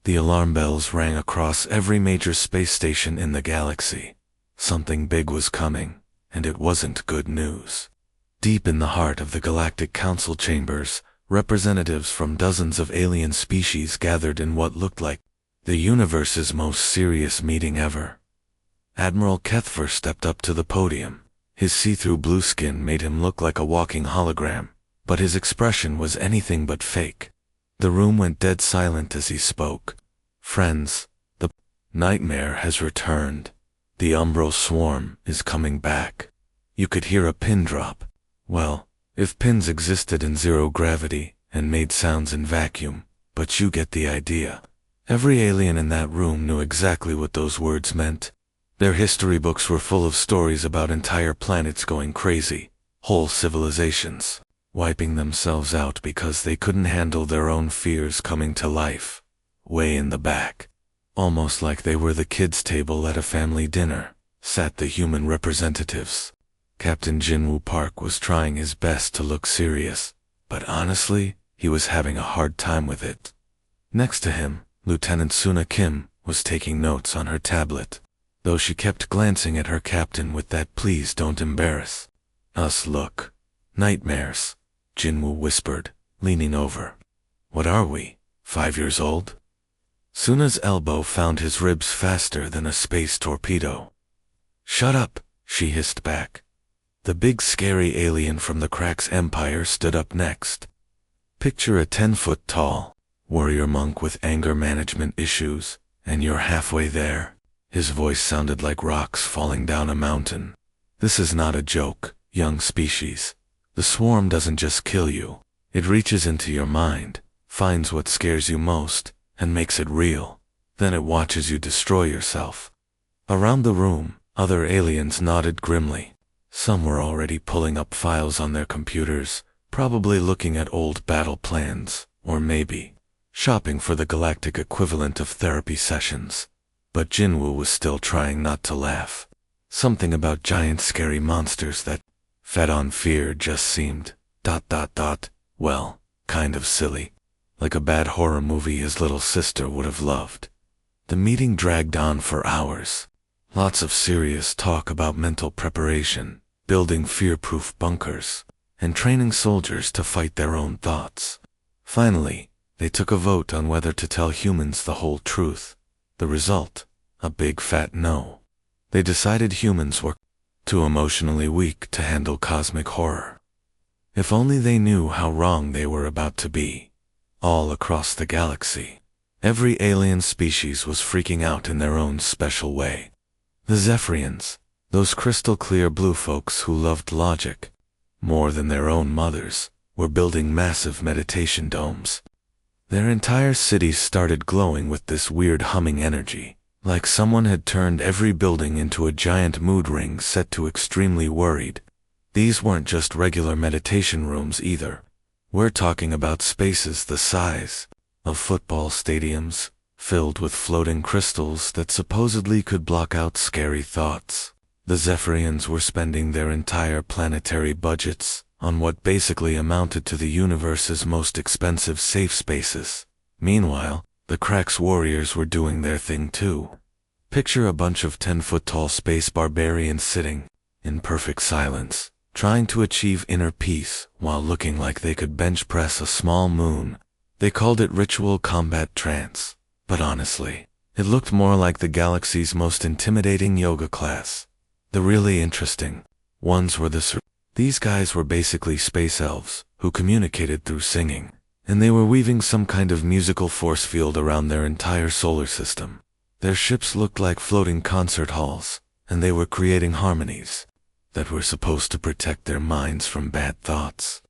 The alarm bells rang across every major space station in the galaxy. Something big was coming, and it wasn't good news. Deep in the heart of the Galactic Council chambers, representatives from dozens of alien species gathered in what looked like the universe's most serious meeting ever. Admiral Kethver stepped up to the podium. His see-through blue skin made him look like a walking hologram, but his expression was anything but fake. The room went dead silent as he spoke. Friends, the nightmare has returned. The Umbral swarm is coming back. You could hear a pin drop. Well, if pins existed in zero gravity and made sounds in vacuum, but you get the idea. Every alien in that room knew exactly what those words meant. Their history books were full of stories about entire planets going crazy, whole civilizations wiping themselves out because they couldn't handle their own fears coming to life. Way in the back, almost like they were the kids' table at a family dinner, sat the human representatives. Captain Jinwoo Park was trying his best to look serious, but honestly, he was having a hard time with it. Next to him, Lieutenant Suna Kim was taking notes on her tablet, though she kept glancing at her captain with that "please don't embarrass us" look. Nightmares, Jinwoo whispered, leaning over. What are we, 5 years old? Suna's elbow found his ribs faster than a space torpedo. Shut up, she hissed back. The big scary alien from the Krax Empire stood up next. Picture a 10-foot-tall warrior monk with anger management issues, and you're halfway there. His voice sounded like rocks falling down a mountain. This is not a joke, young species. The swarm doesn't just kill you. It reaches into your mind, finds what scares you most, and makes it real. Then it watches you destroy yourself. Around the room, other aliens nodded grimly. Some were already pulling up files on their computers, probably looking at old battle plans, or maybe shopping for the galactic equivalent of therapy sessions. But Jinwoo was still trying not to laugh. Something about giant scary monsters that fed on fear just seemed, well, kind of silly. Like a bad horror movie his little sister would have loved. The meeting dragged on for hours. Lots of serious talk about mental preparation, building fear-proof bunkers, and training soldiers to fight their own thoughts. Finally, they took a vote on whether to tell humans the whole truth. The result, a big fat no. They decided humans were too emotionally weak to handle cosmic horror. If only they knew how wrong they were about to be. All across the galaxy, every alien species was freaking out in their own special way. The Zephyrians, those crystal-clear blue folks who loved logic more than their own mothers, were building massive meditation domes. Their entire cities started glowing with this weird humming energy, like someone had turned every building into a giant mood ring set to extremely worried. These weren't just regular meditation rooms either. We're talking about spaces the size of football stadiums, filled with floating crystals that supposedly could block out scary thoughts. The Zephyrians were spending their entire planetary budgets on what basically amounted to the universe's most expensive safe spaces. Meanwhile, the Krax warriors were doing their thing too. Picture a bunch of 10-foot-tall space barbarians sitting in perfect silence, trying to achieve inner peace while looking like they could bench press a small moon. They called it ritual combat trance, but honestly, it looked more like the galaxy's most intimidating yoga class. The really interesting ones were these guys were basically space elves who communicated through singing, and they were weaving some kind of musical force field around their entire solar system. Their ships looked like floating concert halls, and they were creating harmonies that were supposed to protect their minds from bad thoughts.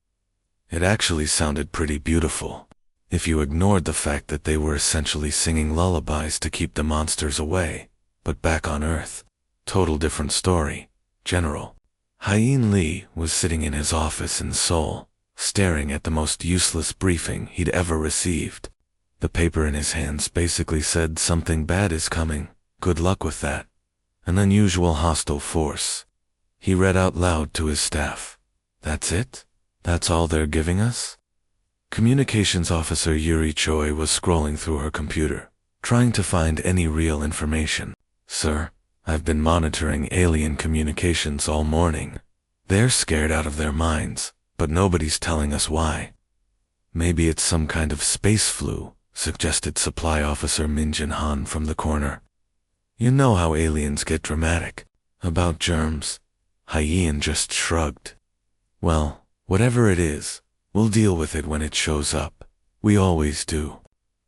It actually sounded pretty beautiful, if you ignored the fact that they were essentially singing lullabies to keep the monsters away. But back on Earth, total different story. General Hyen Lee was sitting in his office in Seoul, staring at the most useless briefing he'd ever received. The paper in his hands basically said something bad is coming, good luck with that. An unusual hostile force. He read out loud to his staff. That's it? That's all they're giving us? Communications officer Yuri Choi was scrolling through her computer. trying to find any real information. "Sir, I've been monitoring alien communications all morning. They're scared out of their minds, but nobody's telling us why." "Maybe it's some kind of space flu," suggested Supply Officer Min Jin Han from the corner. "You know how aliens get dramatic about germs." Hyein just shrugged. "Well, whatever it is, we'll deal with it when it shows up. We always do."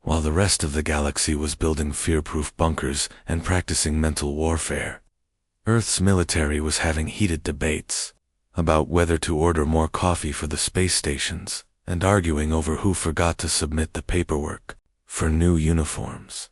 While the rest of the galaxy was building fear-proof bunkers and practicing mental warfare, Earth's military was having heated debates about whether to order more coffee for the space stations and arguing over who forgot to submit the paperwork for new uniforms.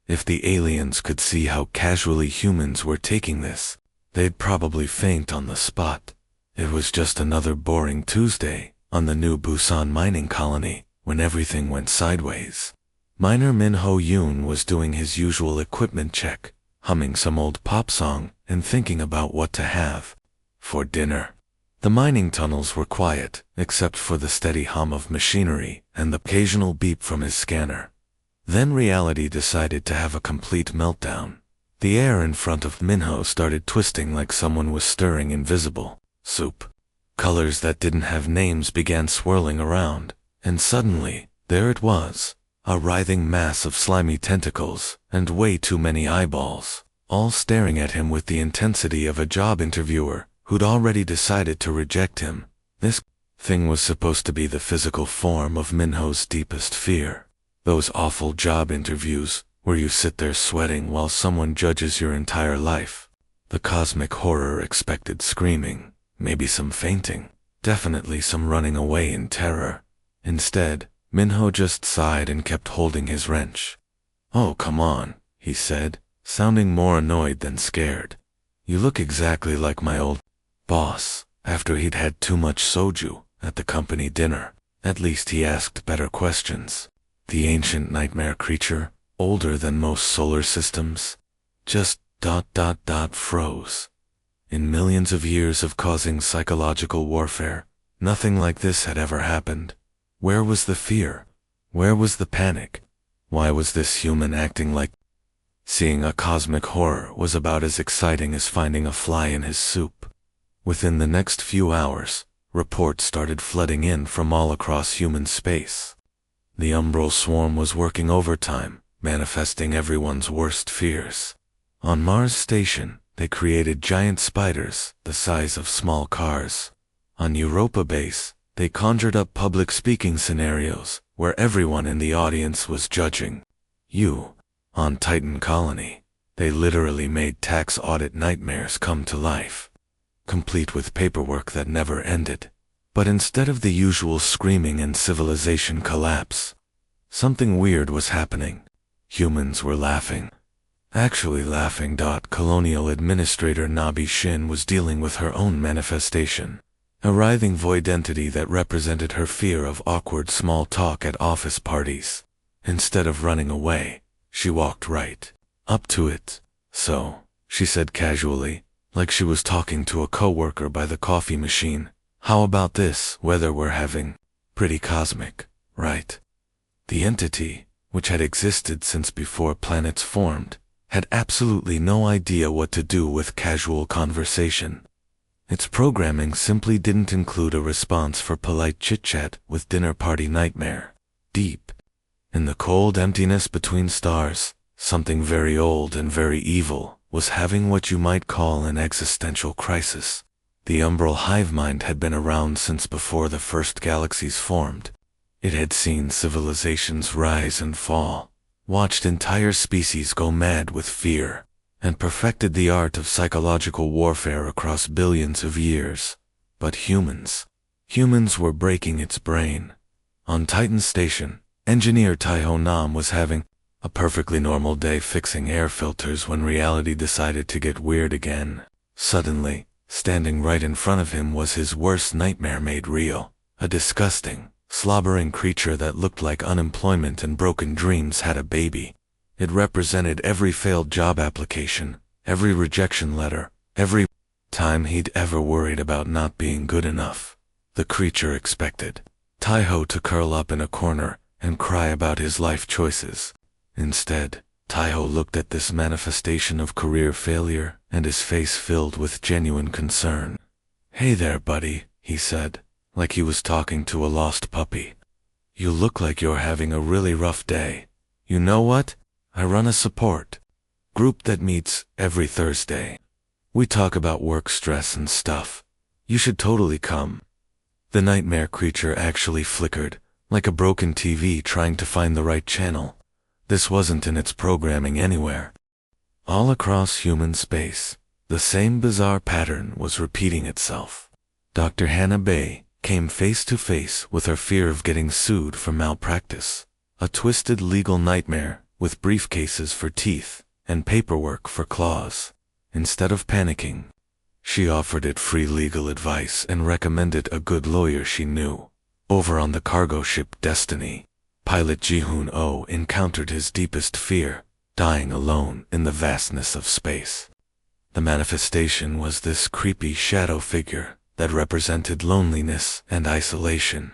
If the aliens could see how casually humans were taking this, they'd probably faint on the spot. It was just another boring Tuesday on the new Busan mining colony when everything went sideways. Miner Min Ho Yoon was doing his usual equipment check, humming some old pop song and thinking about what to have for dinner. The mining tunnels were quiet, except for the steady hum of machinery and the occasional beep from his scanner. Then reality decided to have a complete meltdown. The air in front of Minho started twisting like someone was stirring invisible soup. Colors that didn't have names began swirling around, and suddenly, there it was, a writhing mass of slimy tentacles and way too many eyeballs, all staring at him with the intensity of a job interviewer who'd already decided to reject him. This thing was supposed to be the physical form of Minho's deepest fear. Those awful job interviews where you sit there sweating while someone judges your entire life. The cosmic horror expected screaming, maybe some fainting, definitely some running away in terror. Instead, Minho just sighed and kept holding his wrench. "Oh, come on," he said, sounding more annoyed than scared. "You look exactly like my old boss after he'd had too much soju at the company dinner." At least he asked better questions. The ancient nightmare creature, older than most solar systems, just ... froze. In millions of years of causing psychological warfare, nothing like this had ever happened. Where was the fear? Where was the panic? Why was this human acting like... Seeing a cosmic horror was about as exciting as finding a fly in his soup. Within the next few hours, reports started flooding in from all across human space. The umbral swarm was working overtime, manifesting everyone's worst fears. On Mars Station, they created giant spiders the size of small cars. On Europa Base, they conjured up public speaking scenarios where everyone in the audience was judging you. On Titan Colony, they literally made tax audit nightmares come to life, complete with paperwork that never ended. But instead of the usual screaming and civilization collapse, something weird was happening. Humans were laughing. Actually laughing. Colonial Administrator Nabi Shin was dealing with her own manifestation. A writhing void entity that represented her fear of awkward small talk at office parties. Instead of running away, she walked right up to it. "So," she said casually, like she was talking to a coworker by the coffee machine, "how about this weather we're having? Pretty cosmic, right?" The entity, which had existed since before planets formed, had absolutely no idea what to do with casual conversation. Its programming simply didn't include a response for polite chit-chat with dinner party nightmare. Deep in the cold emptiness between stars, something very old and very evil was having what you might call an existential crisis. The umbral hive mind had been around since before the first galaxies formed. It had seen civilizations rise and fall, watched entire species go mad with fear, and perfected the art of psychological warfare across billions of years. But humans were breaking its brain. On Titan Station, engineer Taiho Nam was having a perfectly normal day fixing air filters when reality decided to get weird again. Suddenly, standing right in front of him was his worst nightmare made real, a disgusting, slobbering creature that looked like unemployment and broken dreams had a baby. It represented every failed job application, every rejection letter, every time he'd ever worried about not being good enough. The creature expected Taiho to curl up in a corner and cry about his life choices. Instead, Taiho looked at this manifestation of career failure, and his face filled with genuine concern. "Hey there, buddy," he said, like he was talking to a lost puppy. "You look like you're having a really rough day. You know what? I run a support group that meets every Thursday. We talk about work stress and stuff. You should totally come." The nightmare creature actually flickered, like a broken TV trying to find the right channel. This wasn't in its programming anywhere. All across human space, the same bizarre pattern was repeating itself. Dr. Hannah Bay came face to face with her fear of getting sued for malpractice, a twisted legal nightmare with briefcases for teeth and paperwork for claws. Instead of panicking, she offered it free legal advice and recommended a good lawyer she knew. Over on the cargo ship Destiny, pilot Ji-hoon Oh encountered his deepest fear, dying alone in the vastness of space. The manifestation was this creepy shadow figure that represented loneliness and isolation.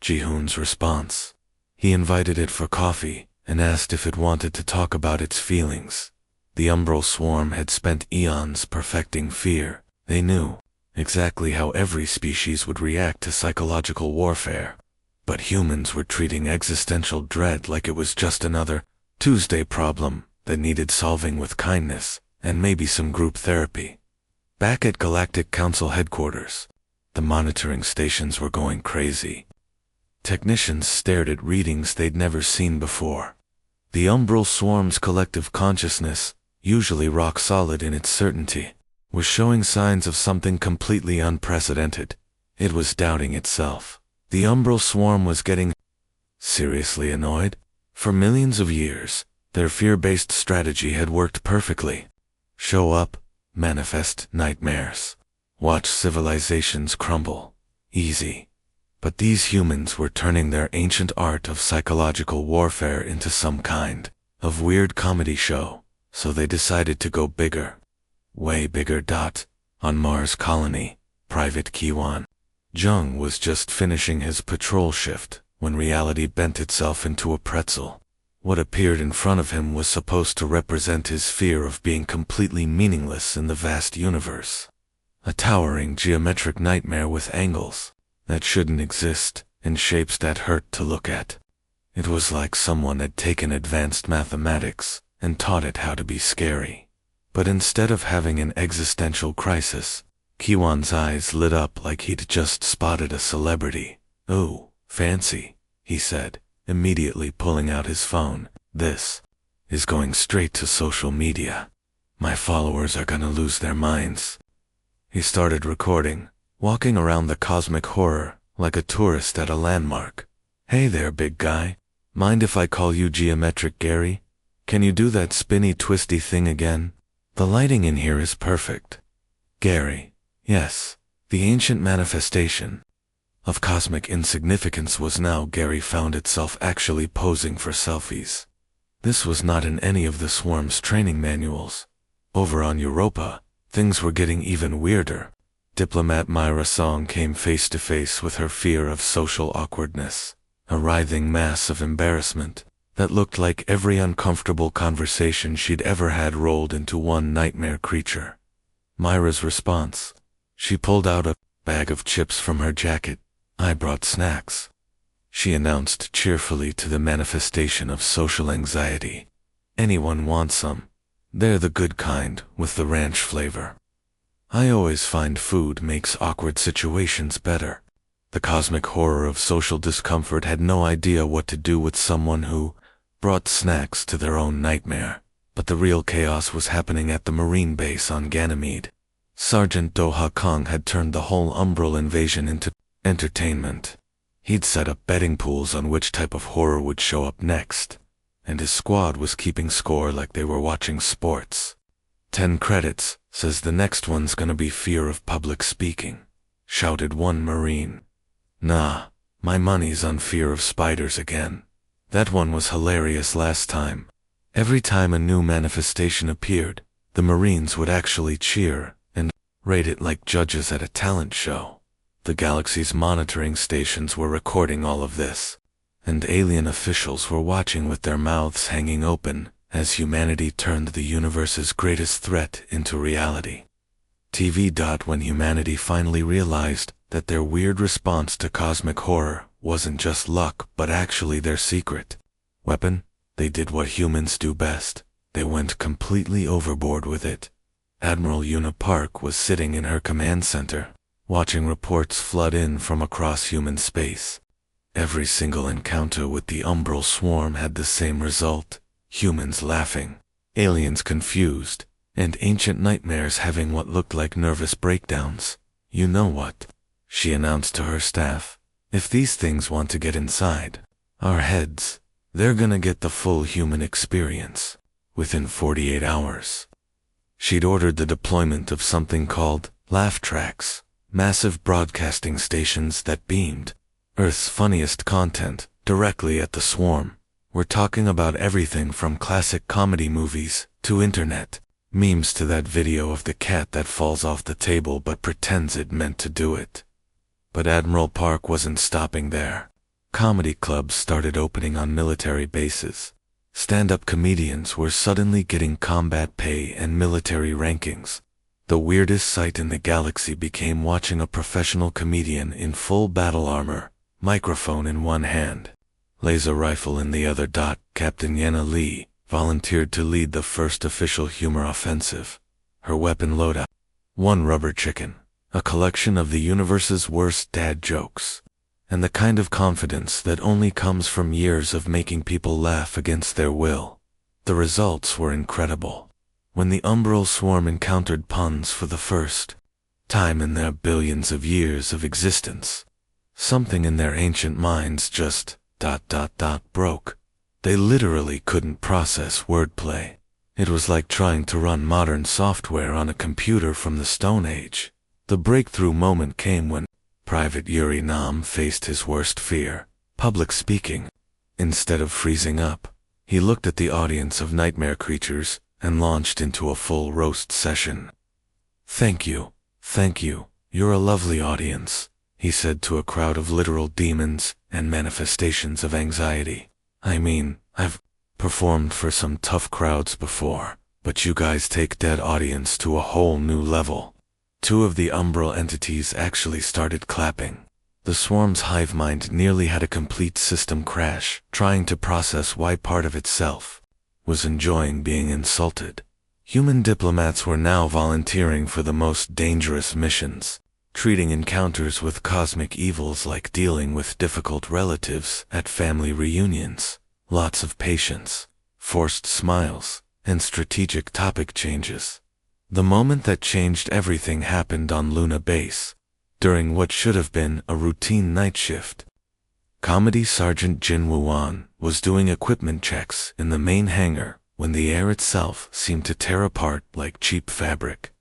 Ji-hoon's response: he invited it for coffee and asked if it wanted to talk about its feelings. The umbral swarm had spent eons perfecting fear. They knew exactly how every species would react to psychological warfare. But humans were treating existential dread like it was just another Tuesday problem that needed solving with kindness and maybe some group therapy. Back at Galactic Council headquarters, the monitoring stations were going crazy. Technicians stared at readings they'd never seen before. The umbral swarm's collective consciousness, usually rock solid in its certainty, was showing signs of something completely unprecedented. It was doubting itself. The umbral swarm was getting seriously annoyed. For millions of years, their fear-based strategy had worked perfectly. Show up, manifest nightmares. Watch civilizations crumble. Easy. But these humans were turning their ancient art of psychological warfare into some kind of weird comedy show, so they decided to go bigger. Way bigger. On Mars colony, Private Kiwan Jung was just finishing his patrol shift when reality bent itself into a pretzel. What appeared in front of him was supposed to represent his fear of being completely meaningless in the vast universe. A towering geometric nightmare with angles that shouldn't exist and shapes that hurt to look at. It was like someone had taken advanced mathematics and taught it how to be scary. But instead of having an existential crisis, Kiwan's eyes lit up like he'd just spotted a celebrity. "Oh, fancy," he said, immediately pulling out his phone. "This is going straight to social media. My followers are gonna lose their minds." He started recording, walking around the cosmic horror like a tourist at a landmark. "Hey there, big guy. Mind if I call you Geometric Gary? Can you do that spinny twisty thing again? The lighting in here is perfect." Gary. Yes, the ancient manifestation of cosmic insignificance was now Gary found itself actually posing for selfies. This was not in any of the swarm's training manuals. Over on Europa, things were getting even weirder. Diplomat Myra Song came face to face with her fear of social awkwardness, a writhing mass of embarrassment that looked like every uncomfortable conversation she'd ever had rolled into one nightmare creature. Myra's response: she pulled out a bag of chips from her jacket. "I brought snacks," she announced cheerfully to the manifestation of social anxiety. "Anyone want some? They're the good kind with the ranch flavor." I always find food makes awkward situations better. The cosmic horror of social discomfort had no idea what to do with someone who brought snacks to their own nightmare. But the real chaos was happening at the Marine base on Ganymede. Sergeant Doha Kong had turned the whole umbral invasion into entertainment. He'd set up betting pools on which type of horror would show up next, and his squad was keeping score like they were watching sports. 10 credits, says the next one's gonna be fear of public speaking, shouted one Marine. Nah, my money's on fear of spiders again. That one was hilarious last time. Every time a new manifestation appeared, the Marines would actually cheer and rate it like judges at a talent show. The galaxy's monitoring stations were recording all of this. and alien officials were watching with their mouths hanging open as humanity turned the universe's greatest threat into reality. When humanity finally realized that their weird response to cosmic horror wasn't just luck but actually their secret weapon, they did what humans do best. They went completely overboard with it. Admiral Una Park was sitting in her command center, watching reports flood in from across human space. Every single encounter with the umbral swarm had the same result: humans laughing, aliens confused, and ancient nightmares having what looked like nervous breakdowns. "You know what?" she announced to her staff. "If these things want to get inside our heads, they're gonna get the full human experience within 48 hours. She'd ordered the deployment of something called laugh tracks, massive broadcasting stations that beamed Earth's funniest content directly at the swarm. We're talking about everything from classic comedy movies to internet memes to that video of the cat that falls off the table but pretends it meant to do it. But Admiral Park wasn't stopping there. Comedy clubs started opening on military bases. Stand-up comedians were suddenly getting combat pay and military rankings. The weirdest sight in the galaxy became watching a professional comedian in full battle armor, microphone in one hand, laser rifle in the other. Captain Yenna Lee volunteered to lead the first official humor offensive. Her weapon loadout: one rubber chicken, a collection of the universe's worst dad jokes, and the kind of confidence that only comes from years of making people laugh against their will. The results were incredible. When the umbral swarm encountered puns for the first time in their billions of years of existence, something in their ancient minds just broke. They literally couldn't process wordplay. It was like trying to run modern software on a computer from the Stone Age. The breakthrough moment came when Private Yuri Nam faced his worst fear: public speaking. Instead of freezing up, he looked at the audience of nightmare creatures and launched into a full roast session. Thank you, you're a lovely audience," he said to a crowd of literal demons and manifestations of anxiety. "I mean, I've performed for some tough crowds before, but you guys take dead audience to a whole new level." Two of the umbral entities actually started clapping. The swarm's hive mind nearly had a complete system crash, trying to process why part of itself was enjoying being insulted. Human diplomats were now volunteering for the most dangerous missions, treating encounters with cosmic evils like dealing with difficult relatives at family reunions. Lots of patience, forced smiles, and strategic topic changes. The moment that changed everything happened on Luna Base, during what should have been a routine night shift. Comedy Sergeant Jin Wuan was doing equipment checks in the main hangar when the air itself seemed to tear apart like cheap fabric.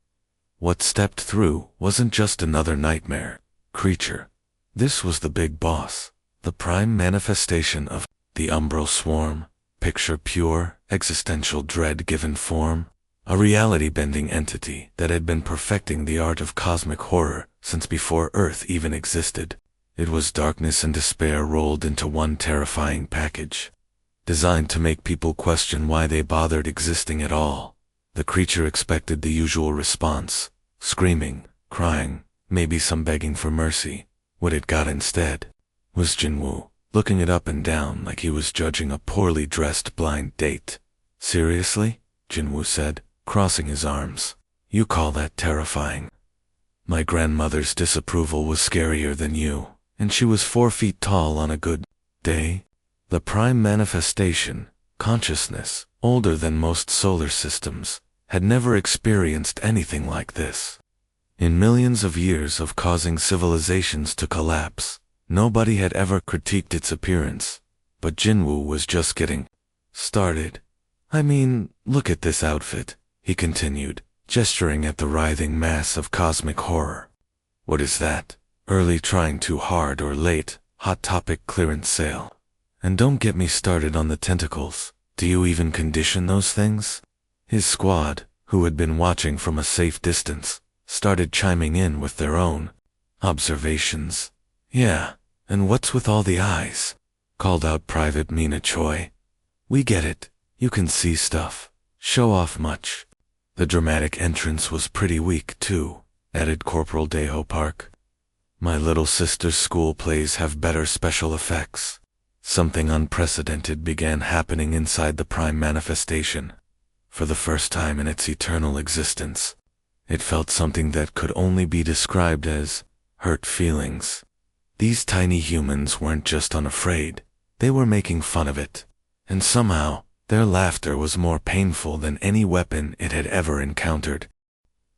What stepped through wasn't just another nightmare creature. This was the big boss, the prime manifestation of the umbral swarm. Picture pure, existential dread given form. A reality-bending entity that had been perfecting the art of cosmic horror since before Earth even existed. It was darkness and despair rolled into one terrifying package, designed to make people question why they bothered existing at all. The creature expected the usual response: screaming, crying, maybe some begging for mercy. What it got instead was Jinwoo, looking it up and down like he was judging a poorly dressed blind date. "Seriously?" Jinwoo said, crossing his arms. "You call that terrifying? My grandmother's disapproval was scarier than you, and she was 4 feet tall on a good day." The prime manifestation, consciousness, older than most solar systems, had never experienced anything like this. In millions of years of causing civilizations to collapse, nobody had ever critiqued its appearance, but Jinwoo was just getting started. "I mean, look at this outfit," he continued, gesturing at the writhing mass of cosmic horror. "What is that? Early trying too hard or late, Hot Topic clearance sale? And don't get me started on the tentacles. Do you even condition those things?" His squad, who had been watching from a safe distance, started chiming in with their own observations. "Yeah, and what's with all the eyes? called out Private Mina Choi. "We get it. You can see stuff. Show off much." "The dramatic entrance was pretty weak, too," added Corporal Deho Park. "My little sister's school plays have better special effects." Something unprecedented began happening inside the Prime Manifestation. For the first time in its eternal existence, it felt something that could only be described as hurt feelings. These tiny humans weren't just unafraid, they were making fun of it. And somehow, their laughter was more painful than any weapon it had ever encountered.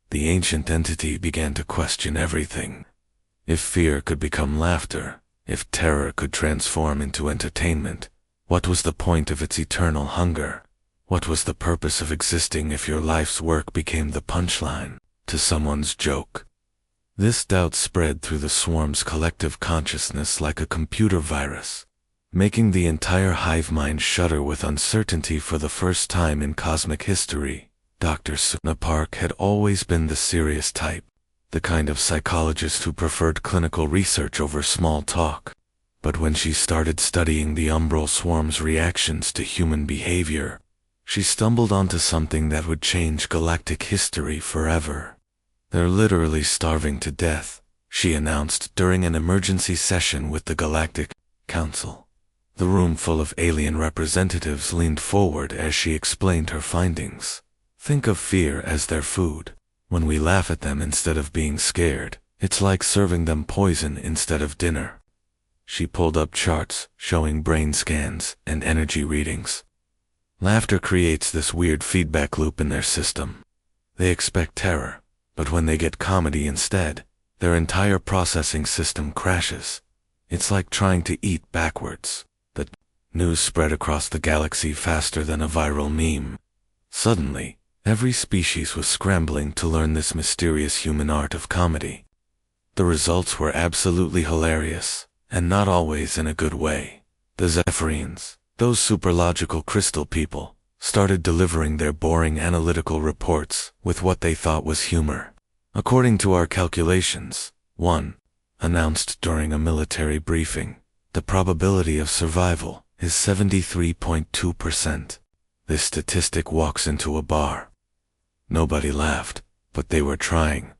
The ancient entity began to question everything. If fear could become laughter, if terror could transform into entertainment, what was the point of its eternal hunger? What was the purpose of existing if your life's work became the punchline to someone's joke? This doubt spread through the swarm's collective consciousness like a computer virus, making the entire hive mind shudder with uncertainty. For the first time in cosmic history, Dr. Sukna Park had always been the serious type, the kind of psychologist who preferred clinical research over small talk. But when she started studying the umbral swarm's reactions to human behavior, she stumbled onto something that would change galactic history forever. "They're literally starving to death," she announced during an emergency session with the Galactic Council. The room full of alien representatives leaned forward as she explained her findings. "Think of fear as their food. When we laugh at them instead of being scared, it's like serving them poison instead of dinner." She pulled up charts showing brain scans and energy readings. Laughter creates this weird feedback loop in their system. They expect terror, but when they get comedy instead, their entire processing system crashes. It's like trying to eat backwards. The news spread across the galaxy faster than a viral meme. Suddenly, every species was scrambling to learn this mysterious human art of comedy. The results were absolutely hilarious, and not always in a good way. The Zephyrians, those superlogical crystal people, started delivering their boring analytical reports with what they thought was humor. "According to our calculations," one announced during a military briefing, "the probability of survival is 73.2%. This statistic walks into a bar. Nobody laughed, but they were trying.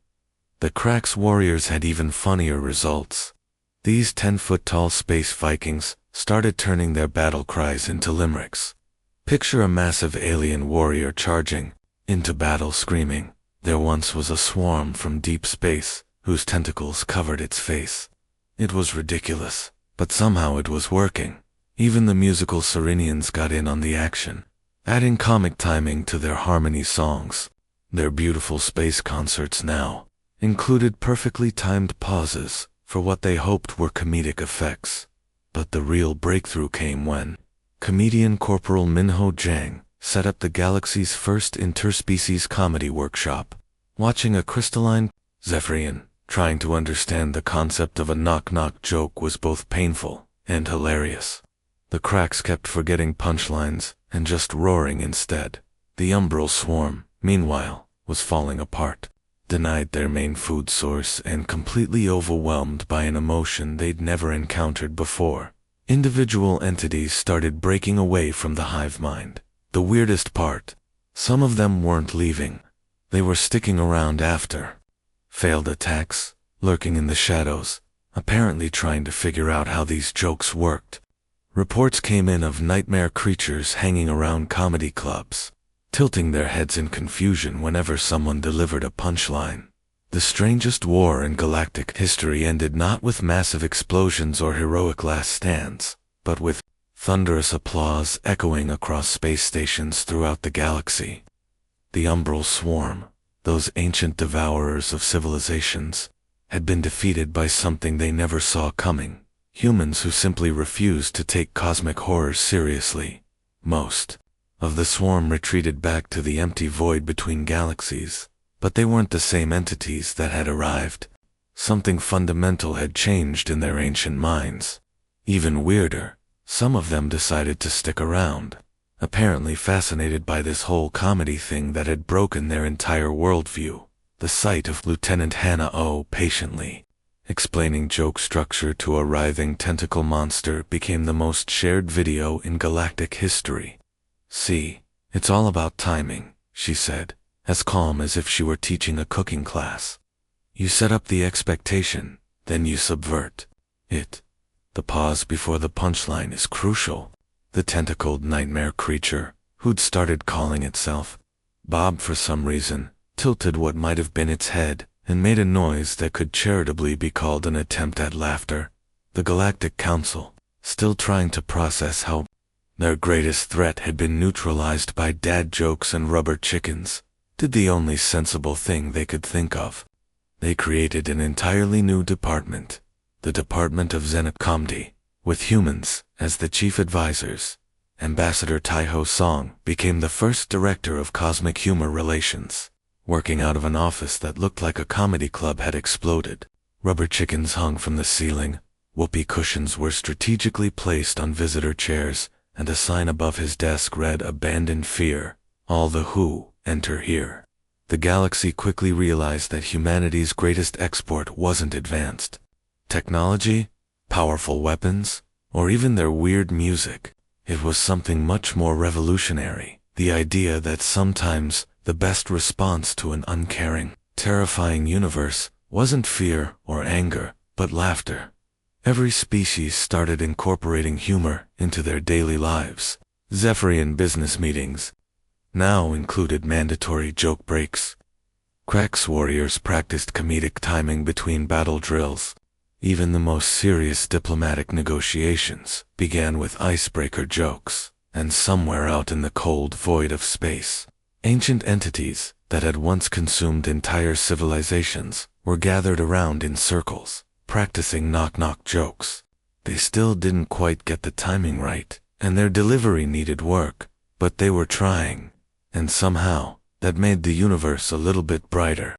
The Cracks warriors had even funnier results. These 10-foot-tall space Vikings started turning their battle cries into limericks. Picture a massive alien warrior charging into battle screaming, "There once was a swarm from deep space whose tentacles covered its face." It was ridiculous, but somehow it was working. Even the musical Serenians got in on the action, adding comic timing to their harmony songs. Their beautiful space concerts now included perfectly timed pauses for what they hoped were comedic effects. But the real breakthrough came when comedian Corporal Minho Jang set up the galaxy's first interspecies comedy workshop. Watching a crystalline Zephyrian trying to understand the concept of a knock-knock joke was both painful and hilarious. The Cracks kept forgetting punchlines and just roaring instead. The umbral swarm, meanwhile, was falling apart, denied their main food source and completely overwhelmed by an emotion they'd never encountered before. Individual entities started breaking away from the hive mind. The weirdest part, some of them weren't leaving. They were sticking around after. Failed attacks, lurking in the shadows, apparently trying to figure out how these jokes worked. Reports came in of nightmare creatures hanging around comedy clubs, tilting their heads in confusion whenever someone delivered a punchline. The strangest war in galactic history ended not with massive explosions or heroic last stands, but with thunderous applause echoing across space stations throughout the galaxy. The umbral swarm, those ancient devourers of civilizations, had been defeated by something they never saw coming. Humans who simply refused to take cosmic horrors seriously. Most of the swarm retreated back to the empty void between galaxies. But they weren't the same entities that had arrived. Something fundamental had changed in their ancient minds. Even weirder, some of them decided to stick around, apparently fascinated by this whole comedy thing that had broken their entire worldview. The sight of Lieutenant Hannah O patiently explaining joke structure to a writhing tentacle monster became the most shared video in galactic history. "See, it's all about timing," she said, as calm as if she were teaching a cooking class. "You set up the expectation, then you subvert it. The pause before the punchline is crucial." The tentacled nightmare creature, who'd started calling itself Bob for some reason, tilted what might have been its head and made a noise that could charitably be called an attempt at laughter. The Galactic Council, still trying to process how their greatest threat had been neutralized by dad jokes and rubber chickens, did the only sensible thing they could think of. They created an entirely new department, the Department of Zenith Comedy, with humans as the chief advisors. Ambassador Taiho Song became the first director of cosmic humor relations, working out of an office that looked like a comedy club had exploded. Rubber chickens hung from the ceiling, whoopee cushions were strategically placed on visitor chairs, and a sign above his desk read "Abandon Fear, all the who enter here." The galaxy quickly realized that humanity's greatest export wasn't advanced technology, powerful weapons, or even their weird music. It was something much more revolutionary, the idea that sometimes the best response to an uncaring, terrifying universe wasn't fear or anger, but laughter. Every species started incorporating humor into their daily lives. Zephyrian business meetings now included mandatory joke breaks. Cracks warriors practiced comedic timing between battle drills. Even the most serious diplomatic negotiations began with icebreaker jokes, and somewhere out in the cold void of space, ancient entities that had once consumed entire civilizations were gathered around in circles, practicing knock-knock jokes. They still didn't quite get the timing right, and their delivery needed work, but they were trying, and somehow, that made the universe a little bit brighter.